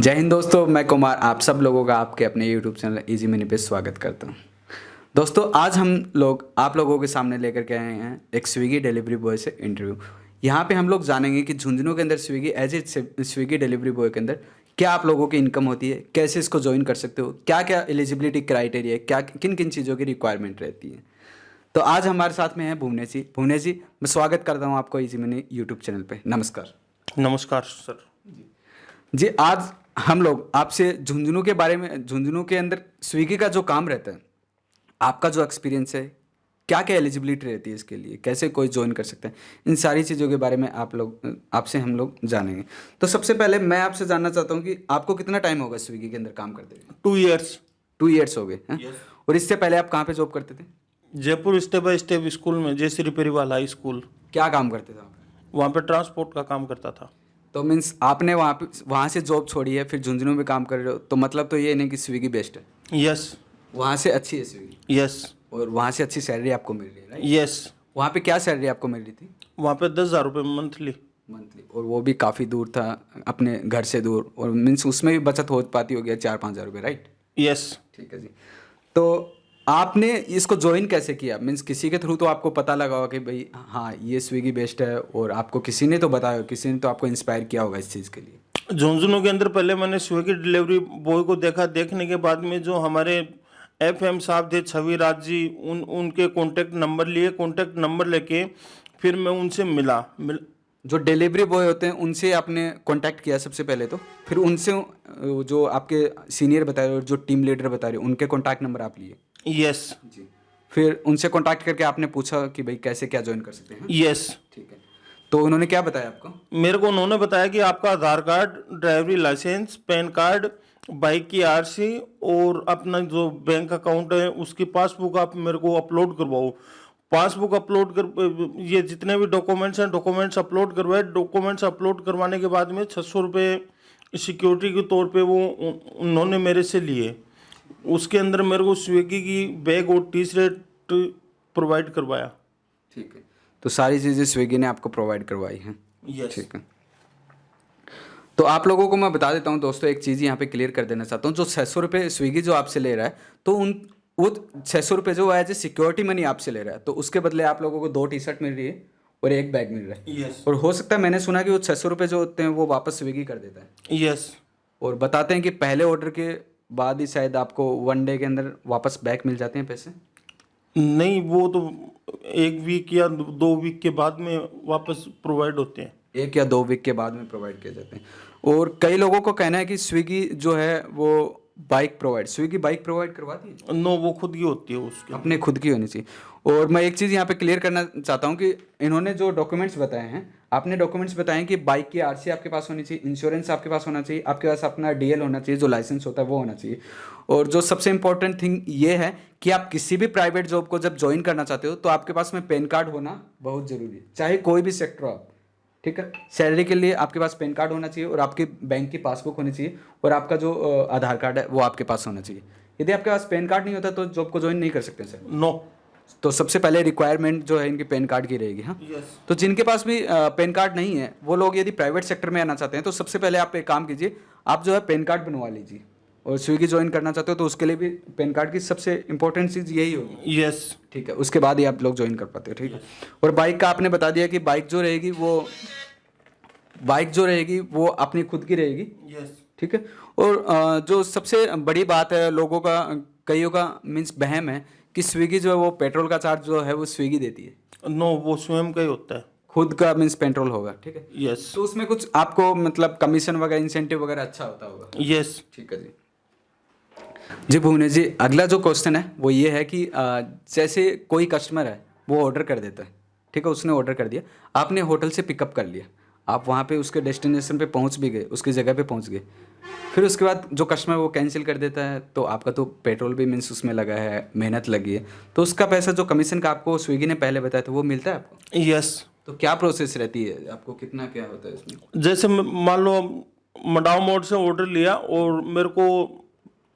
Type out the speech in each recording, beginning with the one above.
जय हिंद दोस्तों, मैं कुमार आप सब लोगों का आपके अपने यूट्यूब चैनल इजी मनी पे स्वागत करता हूं। दोस्तों आज हम लोग आप लोगों के सामने लेकर के आए हैं एक स्विगी डिलीवरी बॉय से इंटरव्यू। यहां पे हम लोग जानेंगे कि झुंझुनू के अंदर Swiggy as a Swiggy delivery boy के अंदर क्या आप लोगों की इनकम होती है, कैसे इसको ज्वाइन कर सकते हो, क्या क्या एलिजिबिलिटी क्राइटेरिया है, क्या किन किन चीज़ों की रिक्वायरमेंट रहती है। तो आज हमारे साथ में है भुवनेश जी। भुवनेश जी, मैं स्वागत करता हूँ आपको इजी मनी यूट्यूब चैनल पर। नमस्कार। नमस्कार सर। जी, आज हम लोग आपसे झुंझुनू के बारे में, झुंझुनू के अंदर स्विगी का जो काम रहता है, आपका जो एक्सपीरियंस है, क्या क्या एलिजिबिलिटी रहती है इसके लिए, कैसे कोई ज्वाइन कर सकता है, इन सारी चीज़ों के बारे में आपसे हम लोग जानेंगे। तो सबसे पहले मैं आपसे जानना चाहता हूँ कि आपको कितना टाइम होगा स्विगी के अंदर काम करते हुए? 2 इयर्स। 2 ईयर्स हो गए हैं। Yes. और इससे पहले आप कहाँ पे जॉब करते थे? Jaipur step by step school में, जयश्री पेरीवाल हाई स्कूल। क्या काम करते थे आप? वहाँ पे ट्रांसपोर्ट का काम करता था। तो मीन्स आपने वहाँ से जॉब छोड़ी है, फिर झुंझुनू में काम कर रहे हो, तो मतलब तो ये नहीं कि स्विगी बेस्ट है। यस। वहाँ से अच्छी है स्विगी। यस। और वहाँ से अच्छी सैलरी आपको मिल रही है, राइट? यस। वहाँ पे क्या सैलरी आपको मिल रही थी? वहाँ पे 10,000 रुपये मंथली। और वो भी काफ़ी दूर था, अपने घर से दूर, और मीन्स उसमें भी बचत हो पाती होगी 4-5 हज़ार रुपये, राइट? यस। ठीक है जी। तो आपने इसको ज्वाइन कैसे किया? मीन्स किसी के थ्रू तो आपको पता लगा होगा कि भाई हाँ ये स्विगी बेस्ट है, और आपको किसी ने तो बताया, किसी ने तो आपको इंस्पायर किया होगा इस चीज़ के लिए। झुंझुनू के अंदर पहले मैंने स्विगी डिलीवरी बॉय को देखा। देखने के बाद में जो हमारे FM साहब थे, छवि राज जी, उनके कॉन्टेक्ट नंबर लिए। कॉन्टेक्ट नंबर लेके फिर मैं उनसे मिला। जो डिलीवरी बॉय होते हैं उनसे आपने कांटेक्ट किया सबसे पहले, तो फिर उनसे जो आपके सीनियर बता रहे हो, जो टीम लीडर बता रहे हो, उनके कांटेक्ट नंबर आप लिए? यस जी। फिर उनसे कांटेक्ट करके आपने पूछा कि भाई कैसे क्या ज्वाइन कर सकते हैं? यस। ठीक है। तो उन्होंने क्या बताया आपको? मेरे को उन्होंने बताया कि आपका Aadhaar card, driving licence, PAN card, bike की RC और अपना जो बैंक अकाउंट है उसकी पासबुक आप मेरे को अपलोड करवाओ। पासबुक अपलोड कर, ये जितने भी डॉक्यूमेंट्स हैं डॉक्यूमेंट्स अपलोड करवाए। डॉक्यूमेंट्स अपलोड करवाने के बाद में 600 रुपये सिक्योरिटी के तौर पे वो उन्होंने मेरे से लिए। उसके अंदर मेरे को स्विगी की बैग और T-शर्ट प्रोवाइड करवाया। ठीक है। तो सारी चीज़ें स्विगी ने आपको प्रोवाइड करवाई हैं? यस। ठीक है। तो आप लोगों को मैं बता देता हूँ दोस्तों, एक चीज़ यहाँ पे क्लियर कर देना चाहता हूँ। जो 600 रुपये स्विगी जो आपसे ले रहा है, तो वो 600 रुपये जो एज ए सिक्योरिटी मनी आपसे ले रहा है, तो उसके बदले आप लोगों को 2 टी-शर्ट मिल रही है और 1 बैग मिल रहा है। यस। और हो सकता है, मैंने सुना कि वो 600 रुपये जो होते हैं वो वापस स्विगी कर देता है। यस। और बताते हैं कि पहले ऑर्डर के बाद ही शायद आपको 1 डे के अंदर वापस बैक मिल जाते हैं पैसे। नहीं, वो तो 1 वीक या 2 वीक के बाद में वापस प्रोवाइड होते हैं। 1 या 2 वीक के बाद में प्रोवाइड किए जाते हैं। और कई लोगों को कहना है कि स्विगी जो है वो स्विगी बाइक प्रोवाइड करवाती है। नो, वो खुद की होती है, उसके अपने खुद की होनी चाहिए। और मैं एक चीज़ यहाँ पे क्लियर करना चाहता हूँ कि इन्होंने जो डॉक्यूमेंट्स बताए हैं, आपने डॉक्यूमेंट्स बताए कि बाइक की RC आपके पास होनी चाहिए, इंश्योरेंस आपके पास होना चाहिए, आपके पास अपना DL होना चाहिए, जो लाइसेंस होता है वो होना चाहिए। और जो सबसे इंपॉर्टेंट थिंग ये है कि आप किसी भी प्राइवेट जॉब को जब ज्वाइन करना चाहते हो तो आपके पास में पैन कार्ड होना बहुत ज़रूरी है, चाहे कोई भी सेक्टर हो आप। ठीक है। सैलरी के लिए आपके पास पैन कार्ड होना चाहिए, और आपकी बैंक की पासबुक होनी चाहिए, और आपका जो आधार कार्ड है वो आपके पास होना चाहिए। यदि आपके पास पैन कार्ड नहीं होता तो जॉब को ज्वाइन नहीं कर सकते सर। नो। तो सबसे पहले रिक्वायरमेंट जो है इनकी पैन कार्ड की रहेगी। हाँ। यस। तो जिनके पास भी पैन कार्ड नहीं है, वो लोग यदि प्राइवेट सेक्टर में आना चाहते हैं तो सबसे पहले आप एक काम कीजिए, आप जो है पैन कार्ड बनवा लीजिए। और स्विगी ज्वाइन करना चाहते हो तो उसके लिए भी पैन कार्ड की सबसे इंपॉर्टेंट चीज़ यही होगी। यस। ठीक है। उसके बाद ही आप लोग ज्वाइन कर पाते हो। ठीक है। और बाइक का आपने बता दिया कि बाइक जो रहेगी वो अपनी खुद की रहेगी। यस। ठीक है। और जो सबसे बड़ी बात है, लोगों का कईयों का मीन्स वहम है कि स्विगी जो है वो पेट्रोल का चार्ज जो है वो स्विगी देती है। नो, वो स्वयं का ही होता है। खुद का मीन्स पेट्रोल होगा। ठीक है। यस। तो उसमें कुछ आपको मतलब कमीशन वगैरह, इंसेंटिव वगैरह अच्छा होता होगा। यस। ठीक है जी। जी भुवनेश जी, अगला जो क्वेश्चन है वो ये है कि जैसे कोई कस्टमर है, वो ऑर्डर कर देता है। ठीक है। उसने ऑर्डर कर दिया, आपने होटल से पिकअप कर लिया, आप वहाँ पे उसके डेस्टिनेशन पे पहुँच भी गए, उसकी जगह पे पहुँच गए। फिर उसके बाद जो कस्टमर वो कैंसिल कर देता है, तो आपका तो पेट्रोल भी मीन्स उसमें लगा है, मेहनत लगी है, तो उसका पैसा जो कमीशन का आपको स्विगी ने पहले बताया था वो मिलता है आपको? यस। तो क्या प्रोसेस रहती है, आपको कितना क्या होता है इसमें? जैसे मान लो मडाव मोड़ से ऑर्डर लिया और मेरे को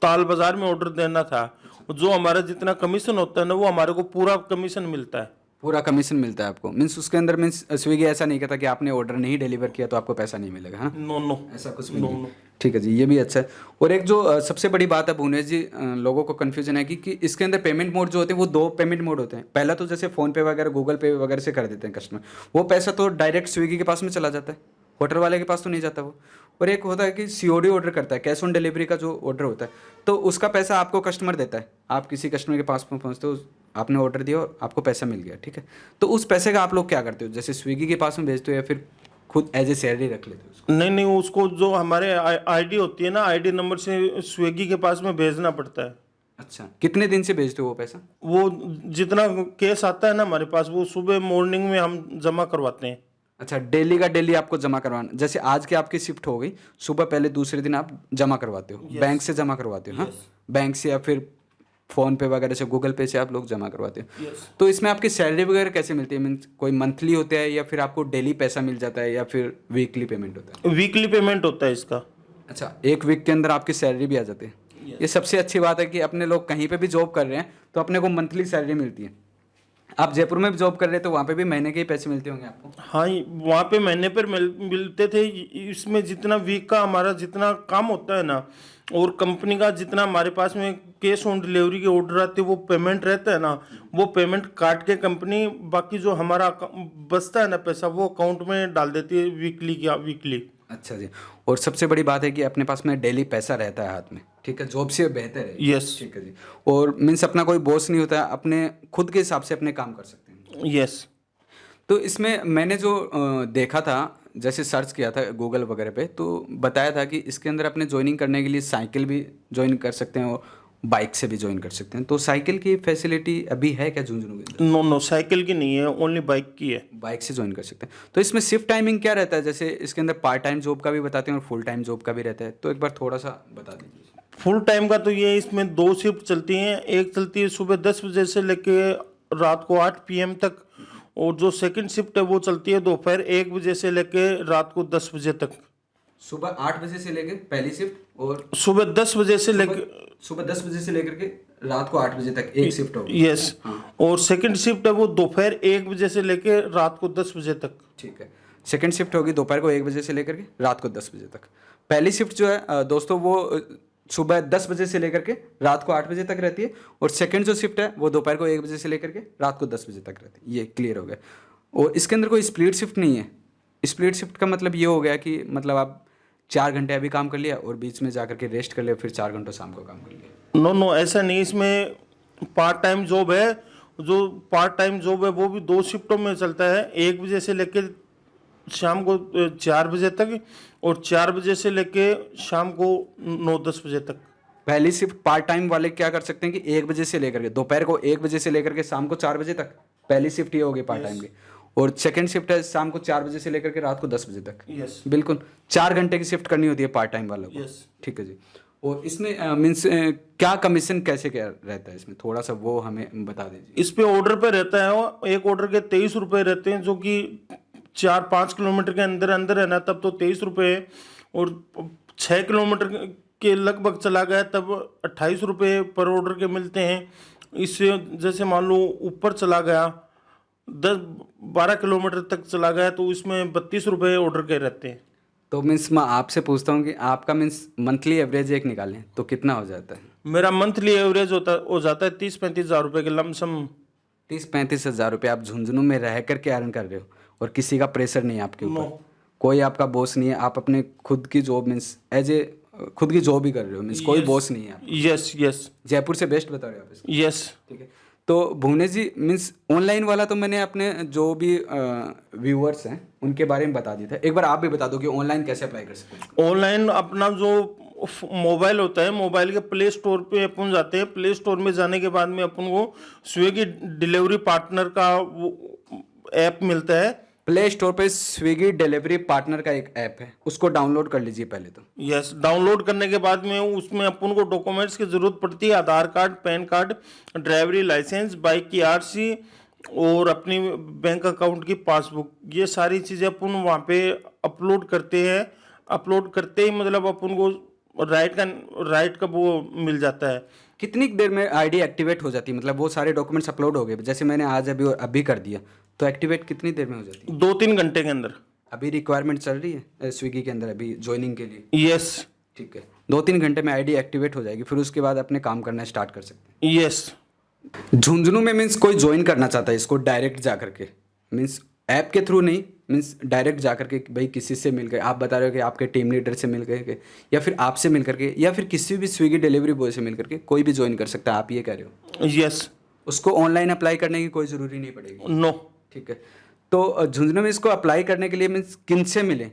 ताल बाजार में ऑर्डर देना था, जो हमारा जितना कमीशन होता है ना, वो हमारे को पूरा कमीशन मिलता है। पूरा कमीशन मिलता है आपको, मीन्स उसके अंदर मीन्स स्विगी ऐसा नहीं कहता कि आपने ऑर्डर नहीं डिलीवर किया तो आपको पैसा नहीं मिलेगा, हाँ? नो नो ऐसा कुछ भी नहीं। ठीक है जी, ये भी अच्छा है। और एक जो सबसे बड़ी बात है भुवनेश जी, लोगों को कन्फ्यूजन है कि इसके अंदर पेमेंट मोड जो होते हैं वो 2 पेमेंट मोड होते हैं। पहला तो जैसे फ़ोन पे वगैरह गूगल पे वगैरह से कर देते हैं कस्टमर, वो पैसा तो डायरेक्ट स्विगी के पास में चला जाता है, होटल वाले के पास तो नहीं जाता वो। और एक होता है कि सीओडी ऑर्डर करता है, कैश ऑन डिलीवरी का जो ऑर्डर होता है, तो उसका पैसा आपको कस्टमर देता है। आप किसी कस्टमर के पास में पहुँचते हो, आपने ऑर्डर दिया और आपको पैसा मिल गया, ठीक है। तो उस पैसे का आप लोग क्या करते हो, जैसे स्विगी के पास में भेजते हो या फिर खुद एज ए सैलरी रख लेते हो उसको? नहीं नहीं, उसको जो हमारे आईडी होती है ना, आईडी नंबर से स्विगी के पास में भेजना पड़ता है। अच्छा, कितने दिन से भेजते हो वो पैसा? वो जितना केस आता है ना हमारे पास, वो सुबह मॉर्निंग में हम जमा करवाते हैं। अच्छा, डेली का डेली आपको जमा करवाना, जैसे आज की आपकी शिफ्ट हो गई, सुबह पहले दूसरे दिन आप जमा करवाते हो, बैंक से जमा करवाते हो, हाँ? बैंक से या फिर फ़ोन पे वगैरह से, गूगल पे से आप लोग जमा करवाते हो। तो इसमें आपकी सैलरी वगैरह कैसे मिलती है, मीन्स कोई मंथली होता है या फिर आपको डेली पैसा मिल जाता है या फिर वीकली पेमेंट होता है? वीकली पेमेंट होता है इसका। अच्छा, एक वीक के अंदर आपकी सैलरी भी आ जाती है। ये सबसे अच्छी बात है कि अपने लोग कहीं पे भी जॉब कर रहे हैं तो अपने को मंथली सैलरी मिलती है। आप जयपुर में भी जॉब कर रहे हैं तो वहाँ पे भी महीने के ही पैसे मिलते होंगे आपको? हाँ, वहाँ पे महीने पर मिलते थे। इसमें जितना वीक का हमारा जितना काम होता है ना, और कंपनी का जितना हमारे पास में कैश ऑन डिलीवरी के ऑर्डर आते हैं, वो पेमेंट रहता है ना, वो पेमेंट काट के कंपनी बाकी जो हमारा बचता है ना पैसा, वो अकाउंट में डाल देती है वीकली। अच्छा जी। और सबसे बड़ी बात है कि अपने पास में डेली पैसा रहता है हाथ में, ठीक है, जॉब से बेहतर है। यस। ठीक है जी। और मीन्स अपना कोई बॉस नहीं होता है, अपने खुद के हिसाब से अपने काम कर सकते हैं। यस। तो इसमें मैंने जो देखा था, जैसे सर्च किया था गूगल वगैरह पे, तो बताया था कि इसके अंदर अपने ज्वाइनिंग करने के लिए साइकिल भी ज्वाइन कर सकते हैं और बाइक से भी ज्वाइन कर सकते हैं। तो साइकिल की फैसिलिटी अभी है क्या झुंझुनू के अंदर? नो नो, साइकिल की नहीं है, ओनली बाइक की है। बाइक से ज्वाइन कर सकते हैं। तो इसमें शिफ्ट टाइमिंग क्या रहता है, जैसे इसके अंदर पार्ट टाइम जॉब का भी बताते हैं और फुल टाइम जॉब का भी रहता है, तो एक बार थोड़ा सा बता दीजिए। फुल टाइम का तो ये, इसमें 2 शिफ्ट चलती हैं। एक चलती है सुबह 10 बजे से लेके रात को 8 PM तक, और जो सेकंड शिफ्ट है वो चलती है दोपहर 1 बजे से लेके रात को 10 बजे तक। सुबह 8 बजे से लेकर पहली शिफ्ट, और सुबह 10 बजे से लेके सुबह 10 बजे से लेकर के रात को 8 बजे तक एक शिफ्ट होगी। यस। और सेकंड शिफ्ट है वो दोपहर 1 बजे से लेके रात को 10 बजे तक। ठीक है, सेकंड शिफ्ट होगी दोपहर को 1 बजे से लेकर के रात को 10 बजे तक। पहली शिफ्ट जो है दोस्तों, वो सुबह 10 बजे से लेकर के रात को 8 बजे तक रहती है, और सेकंड जो शिफ्ट है वो दोपहर को 1 बजे से लेकर के रात को 10 बजे तक रहती है। ये क्लियर हो गया। और इसके अंदर कोई स्प्लिट शिफ्ट नहीं है। स्प्लिट शिफ्ट का मतलब ये हो गया कि मतलब आप 4 घंटे अभी काम कर लिया और बीच में जा करके रेस्ट कर लिया, फिर 4 घंटों शाम को काम कर लिया। नो नो, ऐसा नहीं। इसमें पार्ट टाइम जॉब है। जो पार्ट टाइम जॉब है वो भी 2 शिफ्टों में चलता है, 1 बजे से लेके शाम को 4 बजे तक, और 4 बजे से लेके शाम को 9-10 बजे तक। पहली शिफ्ट पार्ट टाइम वाले क्या कर सकते हैं कि 1 बजे से लेकर के दोपहर को 1 बजे से लेकर के शाम को 4 बजे तक, पहली शिफ्ट ये होगी पार्ट टाइम की। और सेकंड शिफ्ट है शाम को 4 बजे से लेकर के रात को 10 बजे तक। यस। बिल्कुल 4 घंटे की शिफ्ट करनी होती है पार्ट टाइम वालों को। यस। ठीक है जी। और इसमें मीन्स क्या कमीशन कैसे क्या रहता है इसमें, थोड़ा सा वो हमें बता दीजिए। इस पे ऑर्डर पे रहता है, एक ऑर्डर के 23 रुपये रहते हैं, जो कि 4-5 किलोमीटर के अंदर अंदर है ना, तब तो 23 रुपये है। और 6 किलोमीटर के लगभग चला गया तब 28 रुपये पर ऑर्डर के मिलते हैं। इससे जैसे मान लो ऊपर चला गया, 10-12 किलोमीटर तक चला गया, तो इसमें 32 रुपये ऑर्डर के रहते हैं। तो मीन्स मैं आपसे पूछता हूँ कि आपका मीन्स मंथली एवरेज एक निकालें तो कितना हो जाता है? मेरा मंथली एवरेज हो जाता है 30-35 हज़ार रुपये के लमसम। 30-35 हज़ार रुपये आप झुंझुनू में रह करके अर्न कर रहे हो, और किसी का प्रेशर नहीं है आपके ऊपर, कोई आपका बॉस नहीं है, आप अपने खुद की जॉब मीन्स एज ए खुद की जॉब ही कर रहे हो, मीन्स कोई बॉस नहीं है आप। Yes yes. जयपुर से बेस्ट बता रहे हो आप इसको। यस। ठीक है। तो भुवनेश जी मीन्स ऑनलाइन वाला तो मैंने अपने जो भी व्यूअर्स हैं उनके बारे में बता दिया था, एक बार आप भी बता दो कि ऑनलाइन कैसे अप्लाई कर सकते हैं। ऑनलाइन अपना जो मोबाइल होता है, मोबाइल के प्ले स्टोर पे अपन जाते हैं। प्ले स्टोर में जाने के बाद में अपन को स्विगी डिलीवरी पार्टनर का ऐप मिलता है। प्ले स्टोर पे स्विगी डिलीवरी पार्टनर का एक ऐप है, उसको डाउनलोड कर लीजिए पहले तो। यस। डाउनलोड करने के बाद में उसमें अपन को डॉक्यूमेंट्स की ज़रूरत पड़ती है, Aadhaar card, PAN card, driving licence, bike की आरसी और अपनी बैंक अकाउंट की पासबुक। ये सारी चीज़ें अपन वहाँ पे अपलोड करते हैं। अपलोड करते ही मतलब अपन को राइट का वो मिल जाता है। कितनी देर में आईडी एक्टिवेट हो जाती है, मतलब वो सारे डॉक्यूमेंट्स अपलोड हो गए, जैसे मैंने आज अभी कर दिया, तो एक्टिवेट कितनी देर में हो जाती है? 2-3 घंटे के अंदर। अभी रिक्वायरमेंट चल रही है स्विगी के अंदर अभी ज्वाइनिंग के लिए? यस। ठीक है, 2-3 घंटे में आईडी एक्टिवेट हो जाएगी, फिर उसके बाद अपने काम करना स्टार्ट कर सकते यस। हैं। झुंझुनू में मीन्स कोई ज्वाइन करना चाहता है इसको डायरेक्ट जा करके, मीन्स ऐप के थ्रू नहीं, मीन्स डायरेक्ट जा करके भाई किसी से मिल गए, आप बता रहे हो कि आपके टीम लीडर से मिल गए या फिर आपसे मिल करके या फिर किसी भी स्विगी डिलीवरी बॉय से मिल करके कोई भी ज्वाइन कर सकता है, आप ये कह रहे हो? यस। उसको ऑनलाइन अप्लाई करने की कोई ज़रूरी नहीं पड़ेगी? नो। ठीक है, तो झुंझुनू में इसको अप्लाई करने के लिए मीन्स किन से मिले?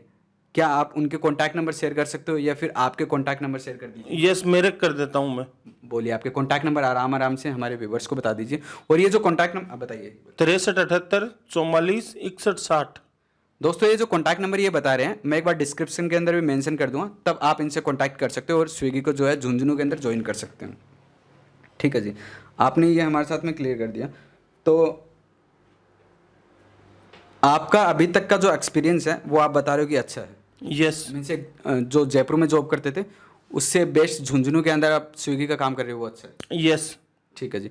क्या आप उनके कॉन्टैक्ट नंबर शेयर कर सकते हो या फिर आपके कॉन्टैक्ट नंबर शेयर कर दीजिए? यस, मेरे कर देता हूँ मैं। बोलिए आपके कॉन्टैक्ट नंबर आराम से हमारे व्यूवर्स को बता दीजिए। और ये जो कॉन्टैक्ट नंबर बताइए। 63 78 44 61 60। दोस्तों ये जो कॉन्टैक्ट नंबर ये बता रहे हैं, मैं एक बार डिस्क्रिप्शन के अंदर भी मेंशन कर दूंगा, तब आप इनसे कॉन्टैक्ट कर सकते हो और स्विगी को जो है झुंझुनू के अंदर ज्वाइन कर सकते हो। ठीक है जी, आपने ये हमारे साथ में क्लियर कर दिया। तो आपका अभी तक का जो एक्सपीरियंस है वो आप बता रहे हो कि अच्छा है? यस। मीन्स जो जयपुर में जॉब करते थे उससे बेस्ट झुंझुनू के अंदर आप स्विगी का काम कर रहे हो, वो अच्छा है? यस। ठीक है जी।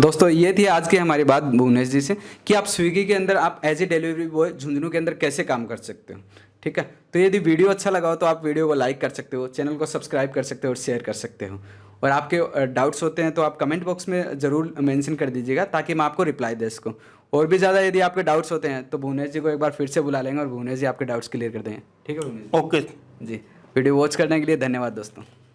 दोस्तों ये थी आज की हमारी बात भुवनेश जी से कि आप स्विगी के अंदर आप as a delivery boy Jhunjhunu के अंदर कैसे काम कर सकते हो। ठीक है, तो यदि वीडियो अच्छा लगा हो तो आप वीडियो को लाइक कर सकते हो, चैनल को सब्सक्राइब कर सकते हो और शेयर कर सकते हो। और आपके डाउट्स होते हैं तो आप कमेंट बॉक्स में ज़रूर मेंशन कर दीजिएगा ताकि मैं आपको रिप्लाई दे सकूँ। और भी ज़्यादा यदि आपके डाउट्स होते हैं तो भुवनेश जी को एक बार फिर से बुला लेंगे और भुवनेश जी आपके डाउट्स क्लियर कर देंगे। ठीक है भुवनेश ओके जी। वीडियो वॉच करने के लिए धन्यवाद दोस्तों।